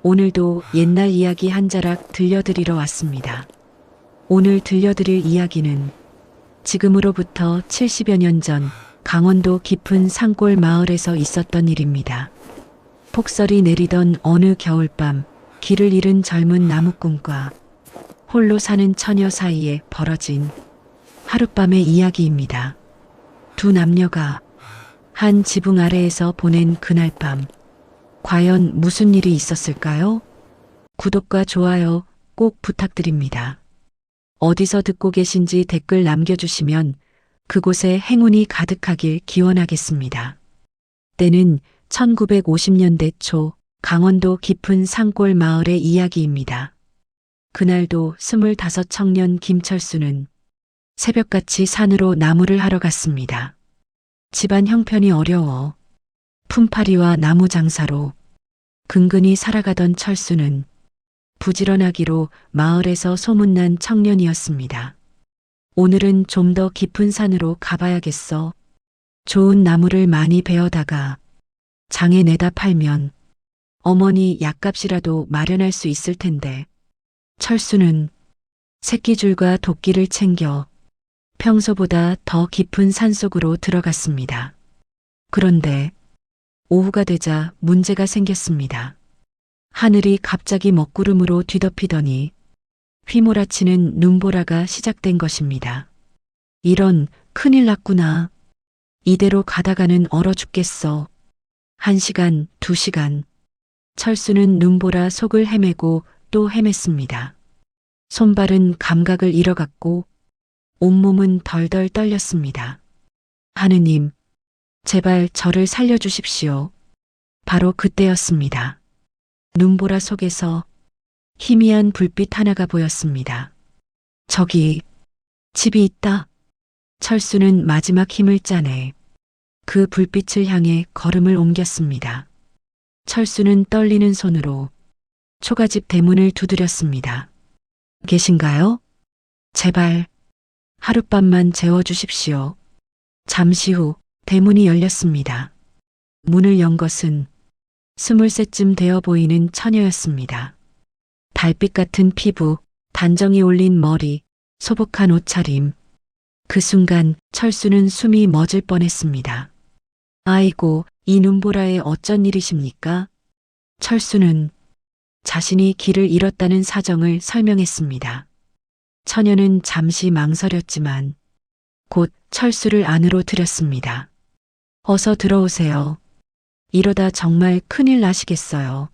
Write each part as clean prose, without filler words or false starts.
오늘도 옛날 이야기 한 자락 들려드리러 왔습니다. 오늘 들려드릴 이야기는 지금으로부터 70여 년 전 강원도 깊은 산골 마을에서 있었던 일입니다. 폭설이 내리던 어느 겨울밤, 길을 잃은 젊은 나무꾼과 홀로 사는 처녀 사이에 벌어진 하룻밤의 이야기입니다. 두 남녀가 한 지붕 아래에서 보낸 그날 밤, 과연 무슨 일이 있었을까요? 구독과 좋아요 꼭 부탁드립니다. 어디서 듣고 계신지 댓글 남겨주시면 그곳에 행운이 가득하길 기원하겠습니다. 때는 1950년대 초 강원도 깊은 산골 마을의 이야기입니다. 그날도 25 청년 김철수는 새벽같이 산으로 나무를 하러 갔습니다. 집안 형편이 어려워 품팔이와 나무 장사로 근근히 살아가던 철수는 부지런하기로 마을에서 소문난 청년이었습니다. 오늘은 좀 더 깊은 산으로 가봐야겠어. 좋은 나무를 많이 베어다가 장에 내다 팔면 어머니 약값이라도 마련할 수 있을 텐데. 철수는 새끼줄과 도끼를 챙겨 평소보다 더 깊은 산속으로 들어갔습니다. 그런데 오후가 되자 문제가 생겼습니다. 하늘이 갑자기 먹구름으로 뒤덮이더니 휘몰아치는 눈보라가 시작된 것입니다. 이런, 큰일 났구나. 이대로 가다가는 얼어 죽겠어. 1시간, 2시간. 철수는 눈보라 속을 헤매고 또 헤맸습니다. 손발은 감각을 잃어갔고 온몸은 덜덜 떨렸습니다. 하느님, 제발 저를 살려주십시오. 바로 그때였습니다. 눈보라 속에서 희미한 불빛 하나가 보였습니다. 저기, 집이 있다. 철수는 마지막 힘을 짜내 그 불빛을 향해 걸음을 옮겼습니다. 철수는 떨리는 손으로 초가집 대문을 두드렸습니다. 계신가요? 제발 하룻밤만 재워주십시오. 잠시 후 대문이 열렸습니다. 문을 연 것은 23쯤 되어 보이는 처녀였습니다. 달빛 같은 피부, 단정히 올린 머리, 소복한 옷차림. 그 순간 철수는 숨이 멎을 뻔했습니다. 아이고, 이 눈보라에 어쩐 일이십니까? 철수는 자신이 길을 잃었다는 사정을 설명했습니다. 처녀는 잠시 망설였지만 곧 철수를 안으로 들였습니다. 어서 들어오세요. 이러다 정말 큰일 나시겠어요.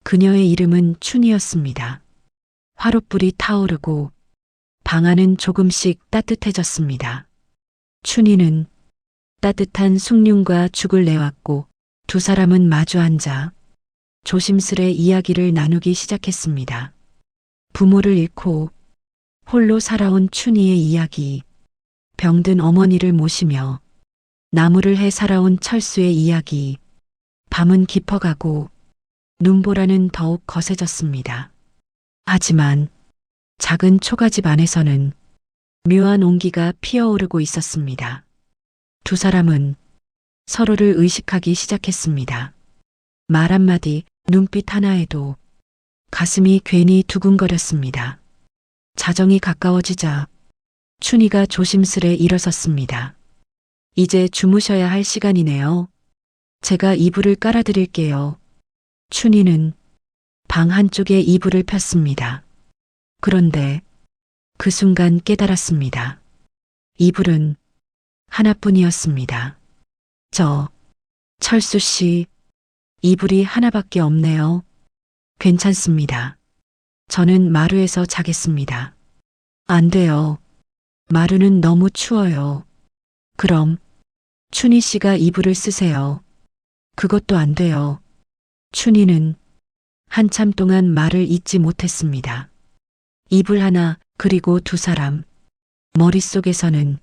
그녀의 이름은 춘이었습니다. 화롯불이 타오르고 방 안은 조금씩 따뜻해졌습니다. 춘이는 따뜻한 숭늉과 죽을 내왔고 두 사람은 마주 앉아 조심스레 이야기를 나누기 시작했습니다. 부모를 잃고 홀로 살아온 춘이의 이야기, 병든 어머니를 모시며 나무를 해 살아온 철수의 이야기. 밤은 깊어가고 눈보라는 더욱 거세졌습니다. 하지만 작은 초가집 안에서는 묘한 온기가 피어오르고 있었습니다. 두 사람은 서로를 의식하기 시작했습니다. 말 한마디, 눈빛 하나에도 가슴이 괜히 두근거렸습니다. 자정이 가까워지자 춘이가 조심스레 일어섰습니다. 이제 주무셔야 할 시간이네요. 제가 이불을 깔아드릴게요. 춘이는 방 한쪽에 이불을 폈습니다. 그런데 그 순간 깨달았습니다. 이불은 하나뿐이었습니다. 철수 씨, 이불이 하나밖에 없네요. 괜찮습니다. 저는 마루에서 자겠습니다. 안 돼요. 마루는 너무 추워요. 그럼 춘이 씨가 이불을 쓰세요. 그것도 안 돼요. 춘이는 한참 동안 말을 잇지 못했습니다. 이불 하나, 그리고 두 사람. 머릿속에서는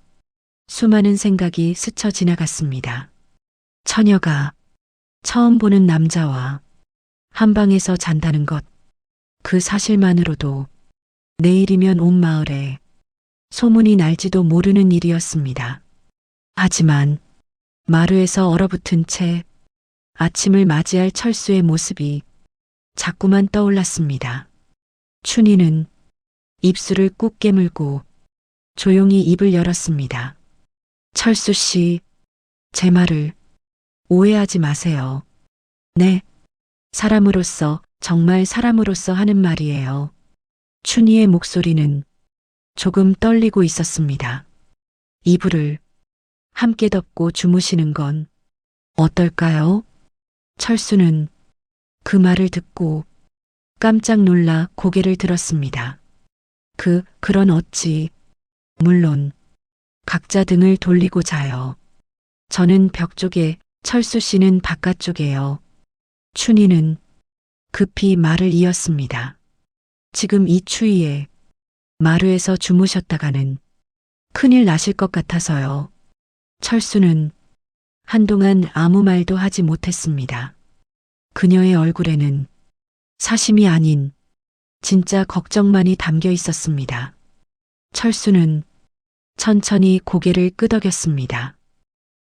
수많은 생각이 스쳐 지나갔습니다. 처녀가 처음 보는 남자와 한 방에서 잔다는 것, 그 사실만으로도 내일이면 온 마을에 소문이 날지도 모르는 일이었습니다. 하지만 마루에서 얼어붙은 채 아침을 맞이할 철수의 모습이 자꾸만 떠올랐습니다. 춘희는 입술을 꾹 깨물고 조용히 입을 열었습니다. 철수 씨, 제 말을 오해하지 마세요. 네, 사람으로서, 정말 사람으로서 하는 말이에요. 춘희의 목소리는 조금 떨리고 있었습니다. 이불을 함께 덮고 주무시는 건 어떨까요? 철수는 그 말을 듣고 깜짝 놀라 고개를 들었습니다. 그런 어찌, 물론 각자 등을 돌리고 자요. 저는 벽 쪽에, 철수 씨는 바깥쪽에요. 춘희는 급히 말을 이었습니다. 지금 이 추위에 마루에서 주무셨다가는 큰일 나실 것 같아서요. 철수는 한동안 아무 말도 하지 못했습니다. 그녀의 얼굴에는 사심이 아닌 진짜 걱정만이 담겨 있었습니다. 철수는 천천히 고개를 끄덕였습니다.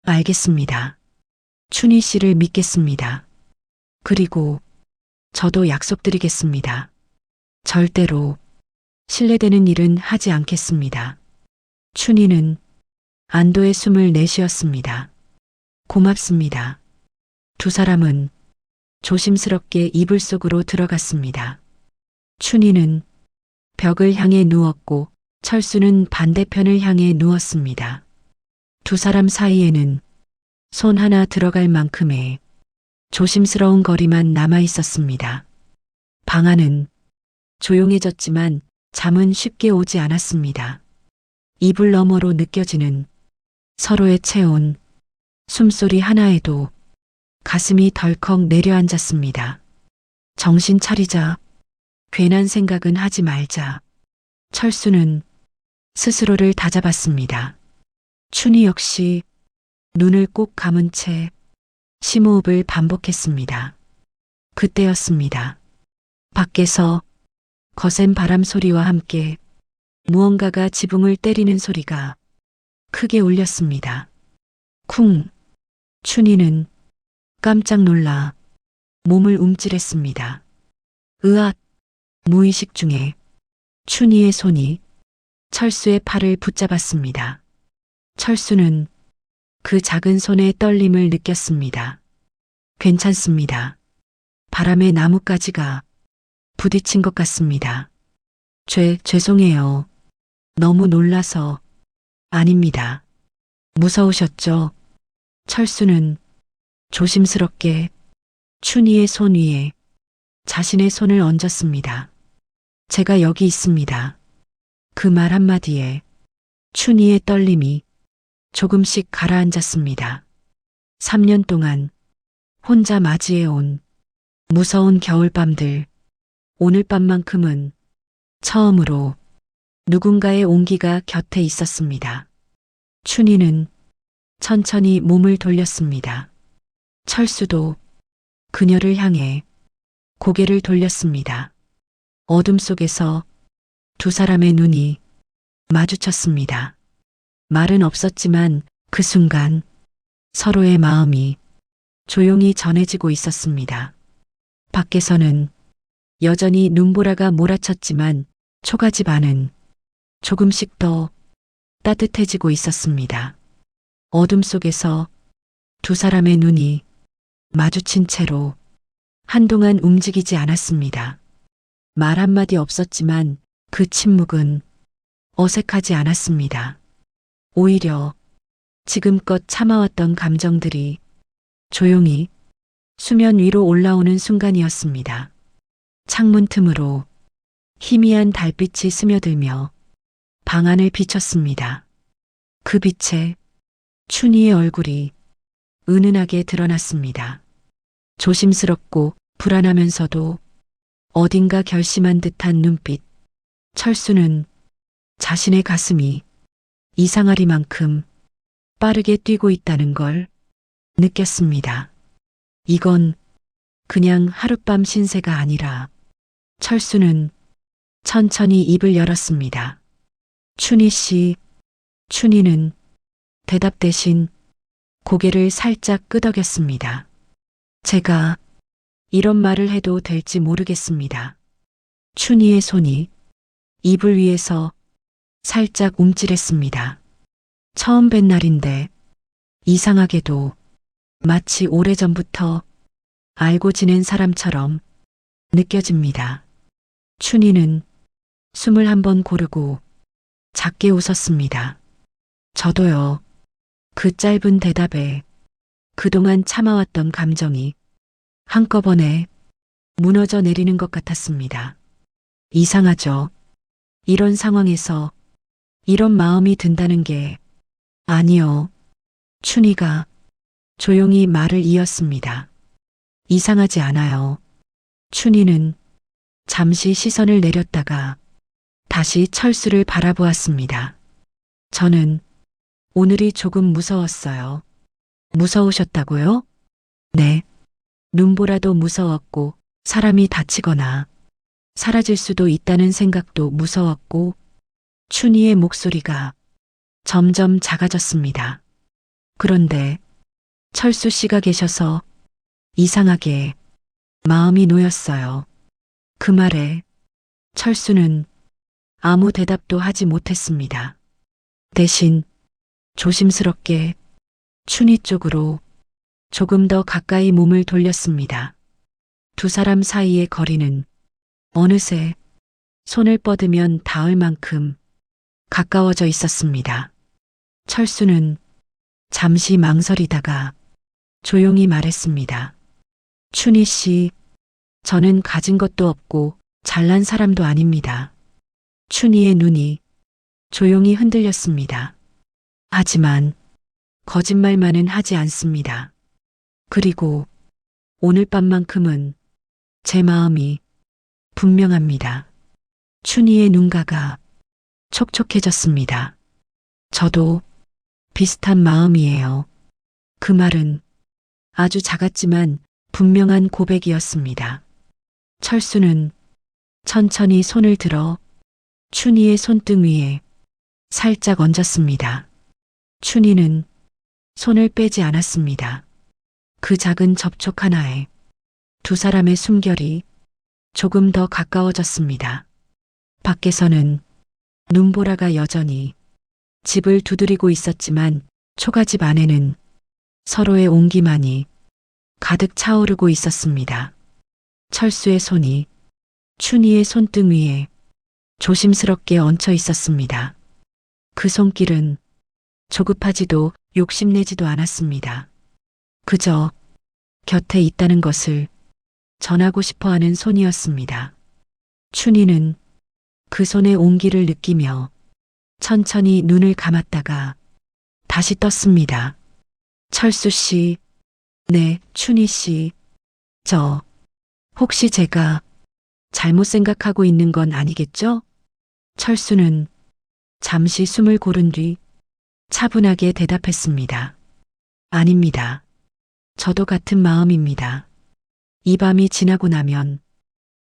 알겠습니다. 춘희 씨를 믿겠습니다. 그리고 저도 약속드리겠습니다. 절대로 실례되는 일은 하지 않겠습니다. 춘희는 안도의 숨을 내쉬었습니다. 고맙습니다. 두 사람은 조심스럽게 이불 속으로 들어갔습니다. 춘희는 벽을 향해 누웠고 철수는 반대편을 향해 누웠습니다. 두 사람 사이에는 손 하나 들어갈 만큼의 조심스러운 거리만 남아 있었습니다. 방 안은 조용해졌지만 잠은 쉽게 오지 않았습니다. 이불 너머로 느껴지는 서로의 체온, 숨소리 하나에도 가슴이 덜컥 내려앉았습니다. 정신 차리자. 괜한 생각은 하지 말자. 철수는 스스로를 다잡았습니다. 춘희 역시 눈을 꼭 감은 채 심호흡을 반복했습니다. 그때였습니다. 밖에서 거센 바람 소리와 함께 무언가가 지붕을 때리는 소리가 크게 울렸습니다. 쿵! 춘희는 깜짝 놀라 몸을 움찔했습니다. 으앗! 무의식 중에 춘희의 손이 철수의 팔을 붙잡았습니다. 철수는 그 작은 손의 떨림을 느꼈습니다. 괜찮습니다. 바람에 나뭇가지가 부딪힌 것 같습니다. 죄송해요. 너무 놀라서. 아닙니다. 무서우셨죠? 철수는 조심스럽게 춘희의 손 위에 자신의 손을 얹었습니다. 제가 여기 있습니다. 그 말 한마디에 춘희의 떨림이 조금씩 가라앉았습니다. 3년 동안 혼자 맞이해온 무서운 겨울밤들, 오늘 밤만큼은 처음으로 누군가의 온기가 곁에 있었습니다. 춘희는 천천히 몸을 돌렸습니다. 철수도 그녀를 향해 고개를 돌렸습니다. 어둠 속에서 두 사람의 눈이 마주쳤습니다. 말은 없었지만 그 순간 서로의 마음이 조용히 전해지고 있었습니다. 밖에서는 여전히 눈보라가 몰아쳤지만 초가집 안은 조금씩 더 따뜻해지고 있었습니다. 어둠 속에서 두 사람의 눈이 마주친 채로 한동안 움직이지 않았습니다. 말 한마디 없었지만 그 침묵은 어색하지 않았습니다. 오히려 지금껏 참아왔던 감정들이 조용히 수면 위로 올라오는 순간이었습니다. 창문 틈으로 희미한 달빛이 스며들며 방 안을 비췄습니다. 그 빛에 춘희의 얼굴이 은은하게 드러났습니다. 조심스럽고 불안하면서도 어딘가 결심한 듯한 눈빛. 철수는 자신의 가슴이 이상하리만큼 빠르게 뛰고 있다는 걸 느꼈습니다. 이건 그냥 하룻밤 신세가 아니라. 철수는 천천히 입을 열었습니다. 춘희 씨. 춘희는 대답 대신 고개를 살짝 끄덕였습니다. 제가 이런 말을 해도 될지 모르겠습니다. 춘희의 손이 이불 위에서 살짝 움찔했습니다. 처음 뵌 날인데 이상하게도 마치 오래전부터 알고 지낸 사람처럼 느껴집니다. 춘희는 숨을 한번 고르고 작게 웃었습니다. 저도요. 그 짧은 대답에 그동안 참아왔던 감정이 한꺼번에 무너져 내리는 것 같았습니다. 이상하죠. 이런 상황에서 이런 마음이 든다는 게 아니요. 춘희가 조용히 말을 이었습니다. 이상하지 않아요. 춘희는 잠시 시선을 내렸다가 다시 철수를 바라보았습니다. 저는 오늘이 조금 무서웠어요. 무서우셨다고요? 네. 눈보라도 무서웠고 사람이 다치거나 사라질 수도 있다는 생각도 무서웠고 춘희의 목소리가 점점 작아졌습니다. 그런데 철수 씨가 계셔서 이상하게 마음이 놓였어요. 그 말에 철수는 아무 대답도 하지 못했습니다. 대신 조심스럽게 춘희 쪽으로 조금 더 가까이 몸을 돌렸습니다. 두 사람 사이의 거리는 어느새 손을 뻗으면 닿을 만큼 가까워져 있었습니다. 철수는 잠시 망설이다가 조용히 말했습니다. 춘희 씨, 저는 가진 것도 없고 잘난 사람도 아닙니다. 춘희의 눈이 조용히 흔들렸습니다. 하지만 거짓말만은 하지 않습니다. 그리고 오늘 밤만큼은 제 마음이 분명합니다. 춘희의 눈가가 촉촉해졌습니다. 저도 비슷한 마음이에요. 그 말은 아주 작았지만 분명한 고백이었습니다. 철수는 천천히 손을 들어 춘희의 손등 위에 살짝 얹었습니다. 춘희는 손을 빼지 않았습니다. 그 작은 접촉 하나에 두 사람의 숨결이 조금 더 가까워졌습니다. 밖에서는 눈보라가 여전히 집을 두드리고 있었지만 초가집 안에는 서로의 온기만이 가득 차오르고 있었습니다. 철수의 손이 춘희의 손등 위에 조심스럽게 얹혀 있었습니다. 그 손길은 조급하지도 욕심내지도 않았습니다. 그저 곁에 있다는 것을 전하고 싶어 하는 손이었습니다. 춘희는 그 손의 온기를 느끼며 천천히 눈을 감았다가 다시 떴습니다. 철수 씨, 네, 춘희 씨, 혹시 제가 잘못 생각하고 있는 건 아니겠죠? 철수는 잠시 숨을 고른 뒤 차분하게 대답했습니다. 아닙니다. 저도 같은 마음입니다. 이 밤이 지나고 나면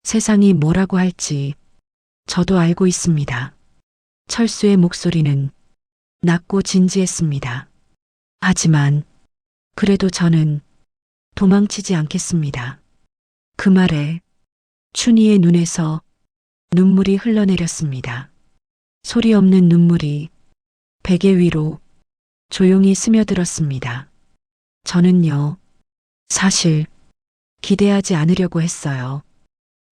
세상이 뭐라고 할지 저도 알고 있습니다. 철수의 목소리는 낮고 진지했습니다. 하지만 그래도 저는 도망치지 않겠습니다. 그 말에 춘희의 눈에서 눈물이 흘러내렸습니다. 소리 없는 눈물이 베개 위로 조용히 스며들었습니다. 저는요, 사실 기대하지 않으려고 했어요.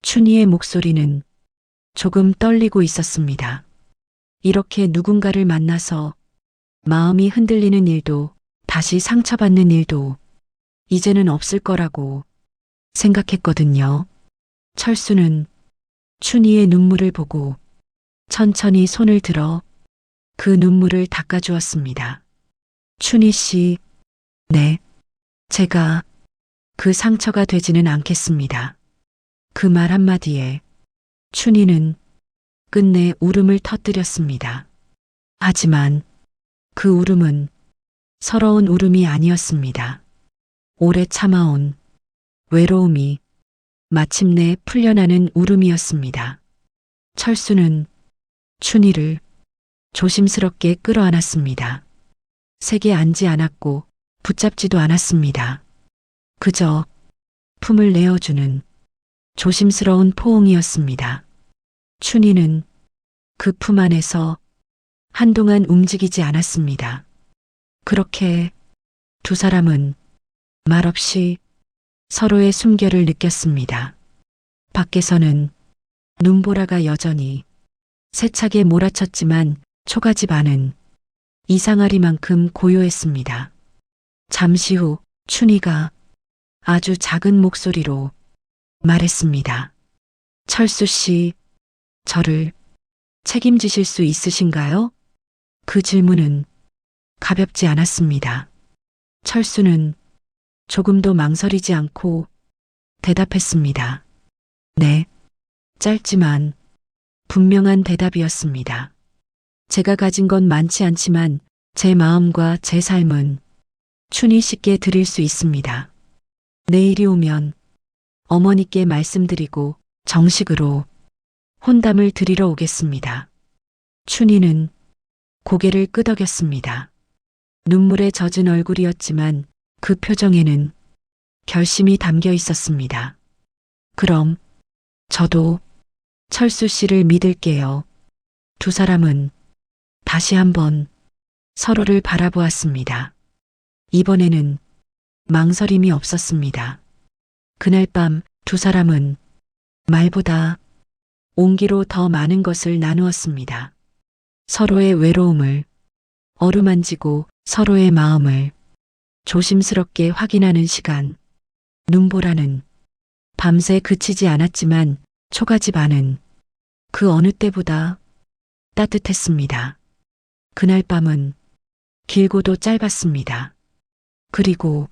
춘희의 목소리는 조금 떨리고 있었습니다. 이렇게 누군가를 만나서 마음이 흔들리는 일도 다시 상처받는 일도 이제는 없을 거라고 생각했거든요. 철수는 춘희의 눈물을 보고 천천히 손을 들어 그 눈물을 닦아주었습니다. 춘희 씨, 네, 제가 그 상처가 되지는 않겠습니다. 그 말 한마디에 춘희는 끝내 울음을 터뜨렸습니다. 하지만 그 울음은 서러운 울음이 아니었습니다. 오래 참아온 외로움이 마침내 풀려나는 울음이었습니다. 철수는 춘희를 조심스럽게 끌어안았습니다. 세게 안지 않았고 붙잡지도 않았습니다. 그저 품을 내어주는 조심스러운 포옹이었습니다. 춘희는 그 품 안에서 한동안 움직이지 않았습니다. 그렇게 두 사람은 말없이 서로의 숨결을 느꼈습니다. 밖에서는 눈보라가 여전히 세차게 몰아쳤지만 초가집 안은 이상하리만큼 고요했습니다. 잠시 후 춘희가 아주 작은 목소리로 말했습니다. 철수 씨, 저를 책임지실 수 있으신가요? 그 질문은 가볍지 않았습니다. 철수는 조금도 망설이지 않고 대답했습니다. 네. 짧지만 분명한 대답이었습니다. 제가 가진 건 많지 않지만 제 마음과 제 삶은 춘희 씨께 드릴 수 있습니다. 내일이 오면 어머니께 말씀드리고 정식으로 혼담을 드리러 오겠습니다. 춘희는 고개를 끄덕였습니다. 눈물에 젖은 얼굴이었지만 그 표정에는 결심이 담겨 있었습니다. 그럼 저도 철수 씨를 믿을게요. 두 사람은 다시 한번 서로를 바라보았습니다. 이번에는 망설임이 없었습니다. 그날 밤 두 사람은 말보다 온기로 더 많은 것을 나누었습니다. 서로의 외로움을 어루만지고 서로의 마음을 조심스럽게 확인하는 시간. 눈보라는 밤새 그치지 않았지만 초가집 안은 그 어느 때보다 따뜻했습니다. 그날 밤은 길고도 짧았습니다. 그리고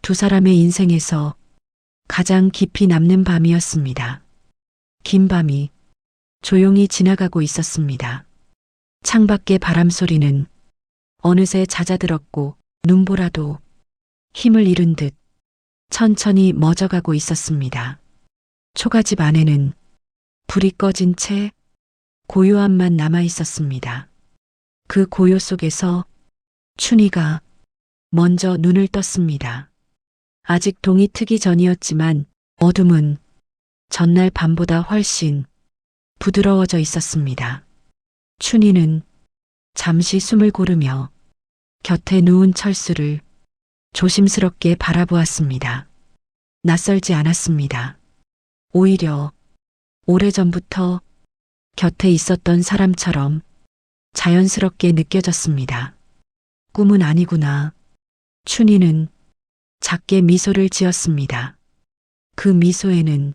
두 사람의 인생에서 가장 깊이 남는 밤이었습니다. 긴 밤이 조용히 지나가고 있었습니다. 창밖의 바람 소리는 어느새 잦아들었고 눈보라도 힘을 잃은 듯 천천히 멎어가고 있었습니다. 초가집 안에는 불이 꺼진 채 고요함만 남아 있었습니다. 그 고요 속에서 춘희가 먼저 눈을 떴습니다. 아직 동이 트기 전이었지만 어둠은 전날 밤보다 훨씬 부드러워져 있었습니다. 춘희는 잠시 숨을 고르며 곁에 누운 철수를 조심스럽게 바라보았습니다. 낯설지 않았습니다. 오히려 오래전부터 곁에 있었던 사람처럼 자연스럽게 느껴졌습니다. 꿈은 아니구나. 춘희는 작게 미소를 지었습니다. 그 미소에는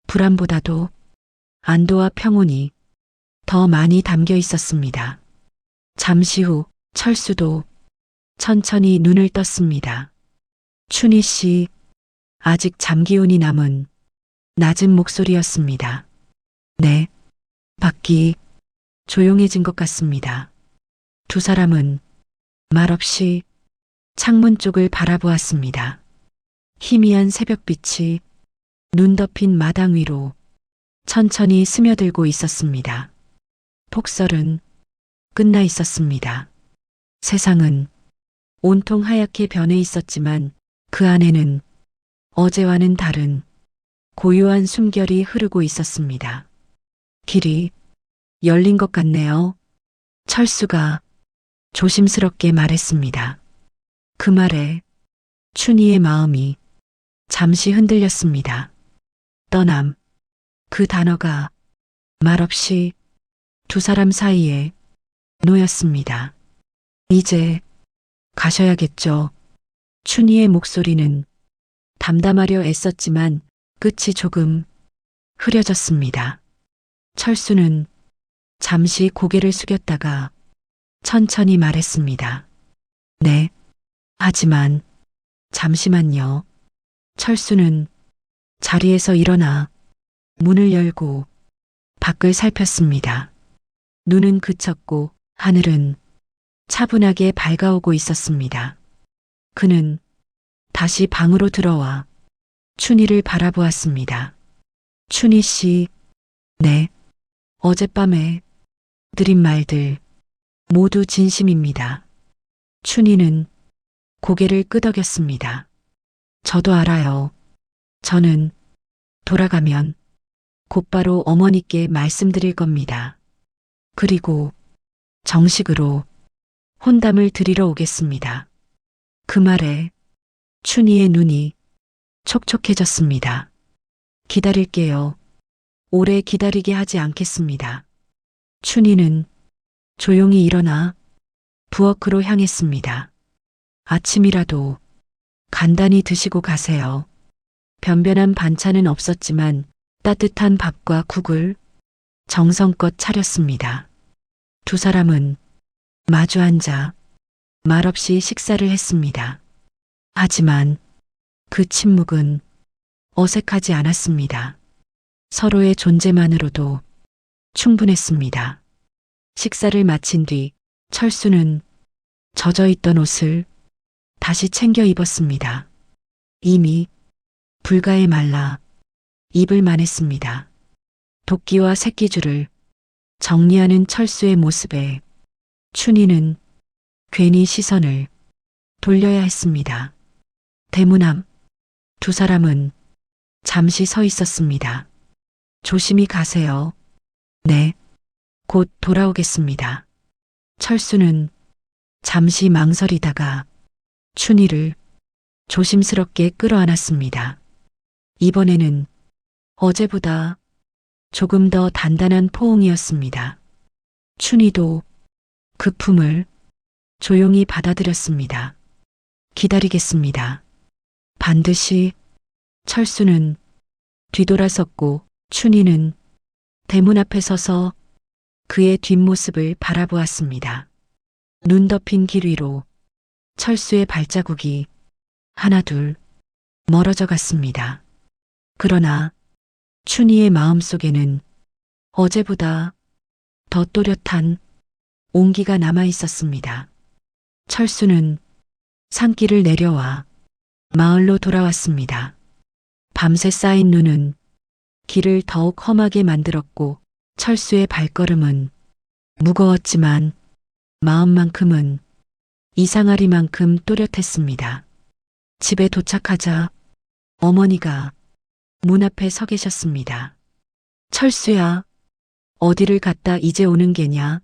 불안보다도 안도와 평온이 더 많이 담겨 있었습니다. 잠시 후 철수도 천천히 눈을 떴습니다. 춘희 씨, 아직 잠기운이 남은 낮은 목소리였습니다. 네, 밖이 조용해진 것 같습니다. 두 사람은 말없이 창문 쪽을 바라보았습니다. 희미한 새벽빛이 눈 덮인 마당 위로 천천히 스며들고 있었습니다. 폭설은 끝나 있었습니다. 세상은 온통 하얗게 변해 있었지만 그 안에는 어제와는 다른 고요한 숨결이 흐르고 있었습니다. 길이 열린 것 같네요. 철수가 조심스럽게 말했습니다. 그 말에 춘희의 마음이 잠시 흔들렸습니다. 떠남. 그 단어가 말없이 두 사람 사이에 놓였습니다. 이제 가셔야겠죠. 춘희의 목소리는 담담하려 애썼지만 끝이 조금 흐려졌습니다. 철수는 잠시 고개를 숙였다가 천천히 말했습니다. 네. 하지만 잠시만요. 철수는 자리에서 일어나 문을 열고 밖을 살폈습니다. 눈은 그쳤고 하늘은 차분하게 밝아오고 있었습니다. 그는 다시 방으로 들어와 춘희를 바라보았습니다. 춘희 씨, 네. 어젯밤에 드린 말들 모두 진심입니다. 춘희는 고개를 끄덕였습니다. 저도 알아요. 저는 돌아가면 곧바로 어머니께 말씀드릴 겁니다. 그리고 정식으로 혼담을 드리러 오겠습니다. 그 말에 춘희의 눈이 촉촉해졌습니다. 기다릴게요. 오래 기다리게 하지 않겠습니다. 춘희는 조용히 일어나 부엌으로 향했습니다. 아침이라도 간단히 드시고 가세요. 변변한 반찬은 없었지만 따뜻한 밥과 국을 정성껏 차렸습니다. 두 사람은 마주 앉아 말없이 식사를 했습니다. 하지만 그 침묵은 어색하지 않았습니다. 서로의 존재만으로도 충분했습니다. 식사를 마친 뒤 철수는 젖어있던 옷을 다시 챙겨 입었습니다. 이미 불가에 말라 입을 만했습니다. 도끼와 새끼줄을 정리하는 철수의 모습에 춘희는 괜히 시선을 돌려야 했습니다. 대문 앞 두 사람은 잠시 서 있었습니다. 조심히 가세요. 네, 곧 돌아오겠습니다. 철수는 잠시 망설이다가 춘희를 조심스럽게 끌어안았습니다. 이번에는 어제보다 조금 더 단단한 포옹이었습니다. 춘희도 그 품을 조용히 받아들였습니다. 기다리겠습니다. 반드시. 철수는 뒤돌아섰고 춘희는 대문 앞에 서서 그의 뒷모습을 바라보았습니다. 눈 덮인 길 위로 철수의 발자국이 하나둘 멀어져 갔습니다. 그러나 춘희의 마음속에는 어제보다 더 또렷한 온기가 남아 있었습니다. 철수는 산길을 내려와 마을로 돌아왔습니다. 밤새 쌓인 눈은 길을 더욱 험하게 만들었고 철수의 발걸음은 무거웠지만 마음만큼은 이상하리만큼 또렷했습니다. 집에 도착하자 어머니가 문 앞에 서 계셨습니다. 철수야, 어디를 갔다 이제 오는 게냐?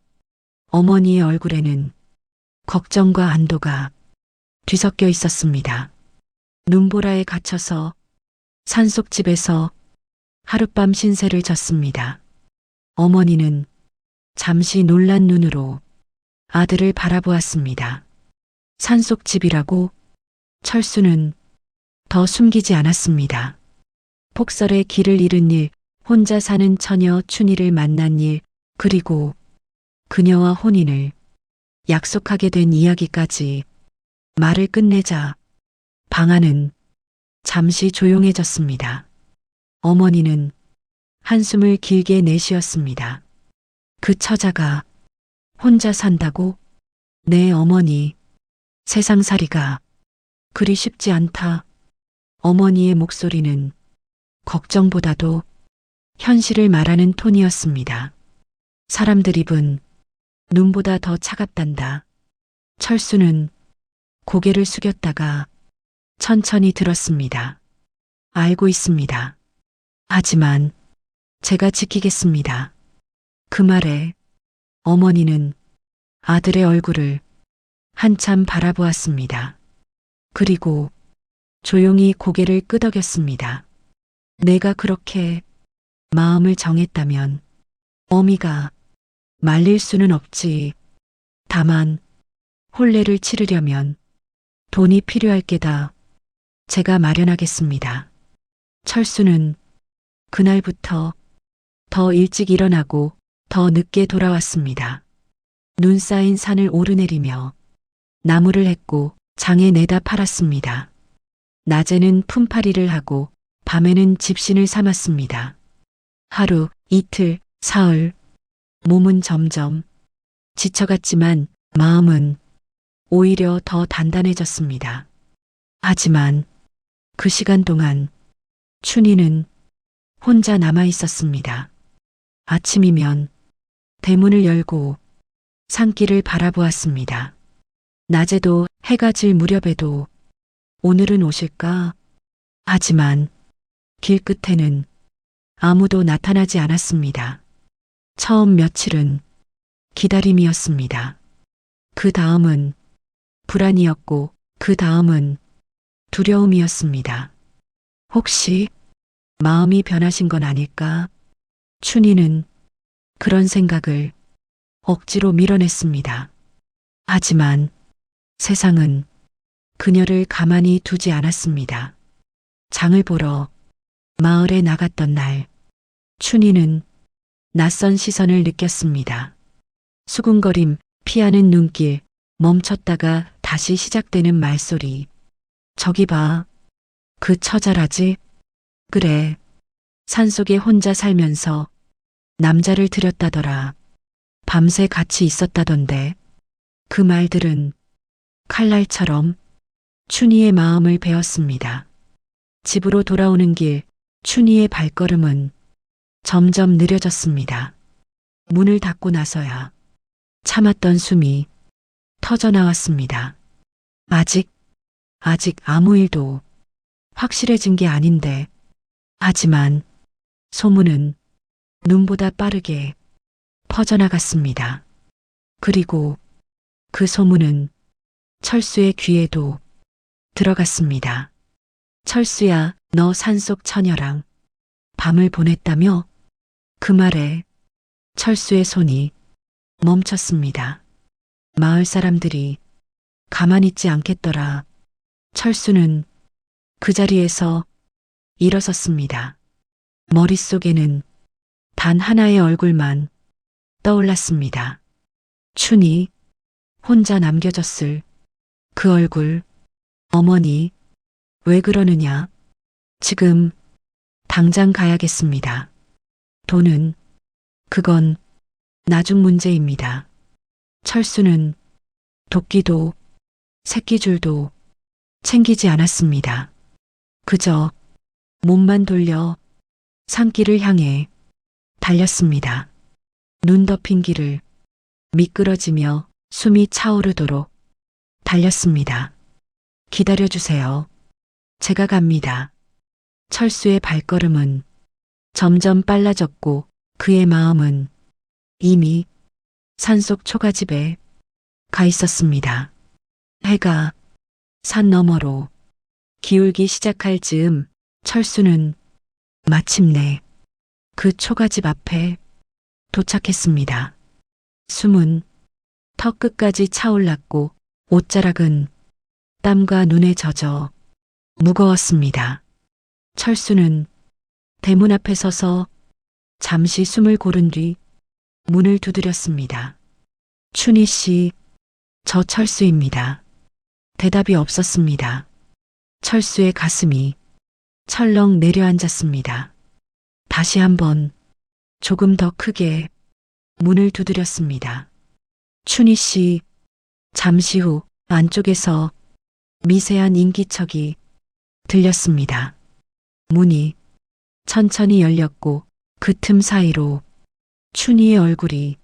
어머니의 얼굴에는 걱정과 안도가 뒤섞여 있었습니다. 눈보라에 갇혀서 산속집에서 하룻밤 신세를 졌습니다. 어머니는 잠시 놀란 눈으로 아들을 바라보았습니다. 산속집이라고? 철수는 더 숨기지 않았습니다. 폭설에 길을 잃은 일, 혼자 사는 처녀 춘희를 만난 일, 그리고 그녀와 혼인을 약속하게 된 이야기까지. 말을 끝내자 방 안은 잠시 조용해졌습니다. 어머니는 한숨을 길게 내쉬었습니다. 그 처자가 혼자 산다고? 네, 어머니. 세상살이가 그리 쉽지 않다. 어머니의 목소리는 걱정보다도 현실을 말하는 톤이었습니다. 사람들 입은 눈보다 더 차갑단다. 철수는 고개를 숙였다가 천천히 들었습니다. 알고 있습니다. 하지만 제가 지키겠습니다. 그 말에 어머니는 아들의 얼굴을 한참 바라보았습니다. 그리고 조용히 고개를 끄덕였습니다. 내가 그렇게 마음을 정했다면 어미가 말릴 수는 없지. 다만 혼례를 치르려면 돈이 필요할 게다. 제가 마련하겠습니다. 철수는 그날부터 더 일찍 일어나고 더 늦게 돌아왔습니다. 눈 쌓인 산을 오르내리며 나무를 했고 장에 내다 팔았습니다. 낮에는 품팔이를 하고 밤에는 집신을 삼았습니다. 하루, 이틀, 사흘, 몸은 점점 지쳐갔지만 마음은 오히려 더 단단해졌습니다. 하지만 그 시간 동안 춘희는 혼자 남아 있었습니다. 아침이면 대문을 열고 산길을 바라보았습니다. 낮에도 해가 질 무렵에도 오늘은 오실까? 하지만 길 끝에는 아무도 나타나지 않았습니다. 처음 며칠은 기다림이었습니다. 그 다음은 불안이었고 그 다음은 두려움이었습니다. 혹시 마음이 변하신 건 아닐까? 춘희는 그런 생각을 억지로 밀어냈습니다. 하지만 세상은 그녀를 가만히 두지 않았습니다. 장을 보러 마을에 나갔던 날, 춘희는 낯선 시선을 느꼈습니다. 수군거림, 피하는 눈길, 멈췄다가 다시 시작되는 말소리. 저기 봐. 그 처자라지? 그래. 산속에 혼자 살면서 남자를 들였다더라. 밤새 같이 있었다던데. 그 말들은 칼날처럼 춘희의 마음을 베었습니다. 집으로 돌아오는 길, 춘희의 발걸음은 점점 느려졌습니다. 문을 닫고 나서야 참았던 숨이 터져 나왔습니다. 아직 아무 일도 확실해진 게 아닌데. 하지만 소문은 눈보다 빠르게 퍼져나갔습니다. 그리고 그 소문은 철수의 귀에도 들어갔습니다. 철수야, 너 산속 처녀랑 밤을 보냈다며? 그 말에 철수의 손이 멈췄습니다. 마을 사람들이 가만히 있지 않겠더라. 철수는 그 자리에서 일어섰습니다. 머릿속에는 단 하나의 얼굴만 떠올랐습니다. 춘희, 혼자 남겨졌을 그 얼굴. 어머니, 왜 그러느냐? 지금 당장 가야겠습니다. 돈은, 그건 나중 문제입니다. 철수는 도끼도 새끼줄도 챙기지 않았습니다. 그저 몸만 돌려 산길을 향해 달렸습니다. 눈 덮인 길을 미끄러지며 숨이 차오르도록 달렸습니다. 기다려주세요. 제가 갑니다. 철수의 발걸음은 점점 빨라졌고 그의 마음은 이미 산속 초가집에 가 있었습니다. 해가 산 너머로 기울기 시작할 즈음 철수는 마침내 그 초가집 앞에 도착했습니다. 숨은 턱 끝까지 차올랐고 옷자락은 땀과 눈에 젖어 무거웠습니다. 철수는 대문 앞에 서서 잠시 숨을 고른 뒤 문을 두드렸습니다. 춘희 씨, 저 철수입니다. 대답이 없었습니다. 철수의 가슴이 철렁 내려앉았습니다. 다시 한번 조금 더 크게 문을 두드렸습니다. 춘희 씨, 잠시 후 안쪽에서 미세한 인기척이 들렸습니다. 문이 천천히 열렸고 그 틈 사이로 춘희의 얼굴이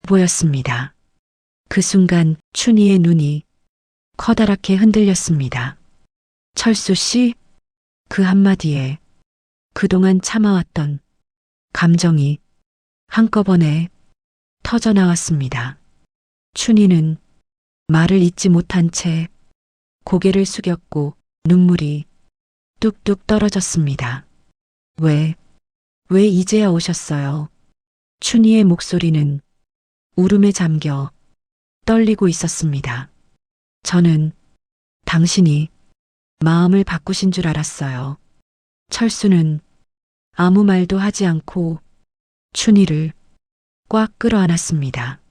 보였습니다. 그 순간 춘희의 눈이 커다랗게 흔들렸습니다. 철수 씨, 그 한마디에 그동안 참아왔던 감정이 한꺼번에 터져 나왔습니다. 춘희는 말을 잇지 못한 채 고개를 숙였고 눈물이 뚝뚝 떨어졌습니다. 왜 이제야 오셨어요? 춘희의 목소리는 울음에 잠겨 떨리고 있었습니다. 저는 당신이 마음을 바꾸신 줄 알았어요. 철수는 아무 말도 하지 않고 춘희를 꽉 끌어안았습니다.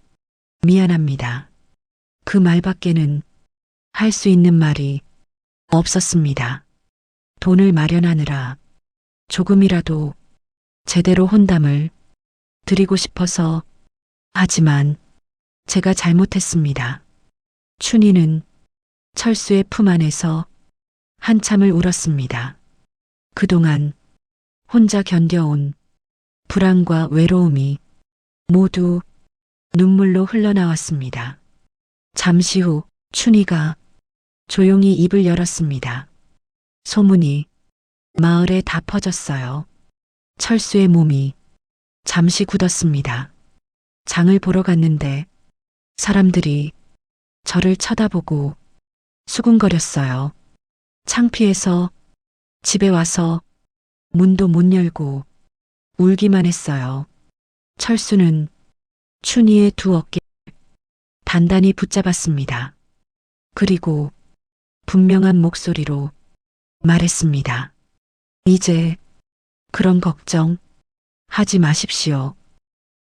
미안합니다. 그 말밖에는 할 수 있는 말이 없었습니다. 돈을 마련하느라 조금이라도 제대로 혼담을 드리고 싶어서. 하지만 제가 잘못했습니다. 춘희는 철수의 품 안에서 한참을 울었습니다. 그동안 혼자 견뎌온 불안과 외로움이 모두 눈물로 흘러나왔습니다. 잠시 후 춘희가 조용히 입을 열었습니다. 소문이 마을에 다 퍼졌어요. 철수의 몸이 잠시 굳었습니다. 장을 보러 갔는데 사람들이 저를 쳐다보고 수군거렸어요. 창피해서 집에 와서 문도 못 열고 울기만 했어요. 철수는 춘희의 두 어깨 단단히 붙잡았습니다. 그리고 분명한 목소리로 말했습니다. 이제 그런 걱정 하지 마십시오.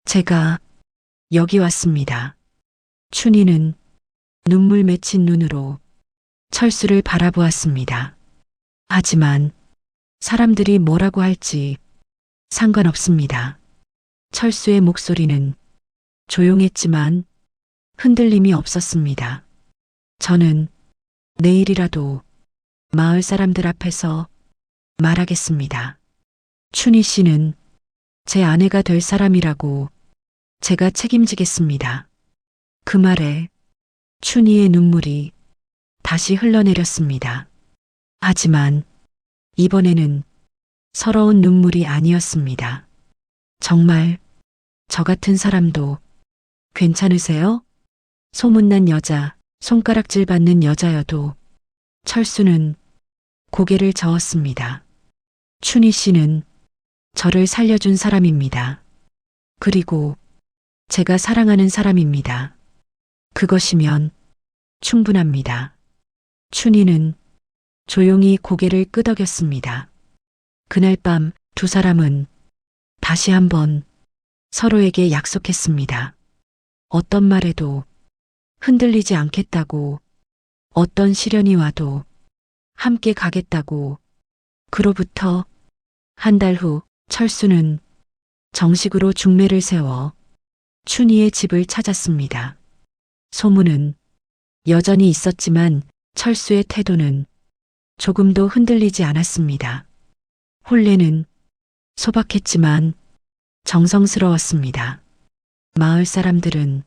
제가 여기 왔습니다. 춘희는 눈물 맺힌 눈으로 철수를 바라보았습니다. 하지만 사람들이 뭐라고 할지 상관없습니다. 철수의 목소리는 조용했지만 흔들림이 없었습니다. 저는 내일이라도 마을 사람들 앞에서 말하겠습니다. 춘희 씨는 제 아내가 될 사람이라고 제가 책임지겠습니다. 그 말에 춘희의 눈물이 다시 흘러내렸습니다. 하지만 이번에는 서러운 눈물이 아니었습니다. 정말 저 같은 사람도 괜찮으세요? 소문난 여자, 손가락질 받는 여자여도 철수는 고개를 저었습니다. 춘희 씨는 저를 살려준 사람입니다. 그리고 제가 사랑하는 사람입니다. 그것이면 충분합니다. 춘희는 조용히 고개를 끄덕였습니다. 그날 밤 두 사람은 다시 한번 서로에게 약속했습니다. 어떤 말에도 흔들리지 않겠다고, 어떤 시련이 와도 함께 가겠다고. 그로부터 한 달 후 철수는 정식으로 중매를 세워 춘희의 집을 찾았습니다. 소문은 여전히 있었지만 철수의 태도는 조금도 흔들리지 않았습니다. 혼례는 소박했지만 정성스러웠습니다. 마을 사람들은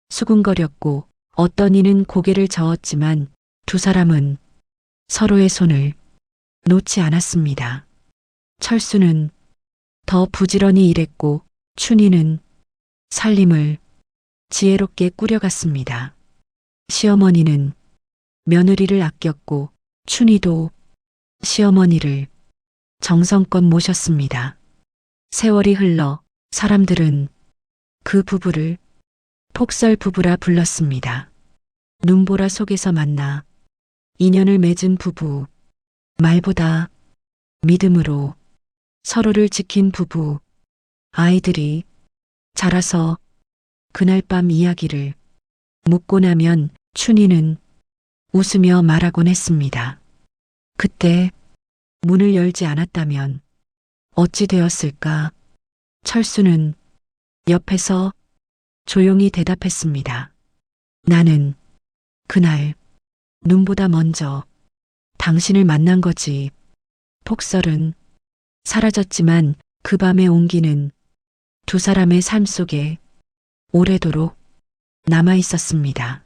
수군거렸고 어떤 이는 고개를 저었지만 두 사람은 서로의 손을 놓지 않았습니다. 철수는 더 부지런히 일했고 춘희는 살림을 지혜롭게 꾸려갔습니다. 시어머니는 며느리를 아꼈고 춘희도 시어머니를 정성껏 모셨습니다. 세월이 흘러 사람들은 그 부부를 폭설 부부라 불렀습니다. 눈보라 속에서 만나 인연을 맺은 부부, 말보다 믿음으로 서로를 지킨 부부, 아이들이 자라서 그날 밤 이야기를 묻고 나면 춘희는 웃으며 말하곤 했습니다. 그때 문을 열지 않았다면 어찌 되었을까? 철수는 옆에서 조용히 대답했습니다. 나는 그날 눈보다 먼저 당신을 만난 거지. 폭설은 사라졌지만 그 밤의 온기는 두 사람의 삶 속에 오래도록 남아 있었습니다.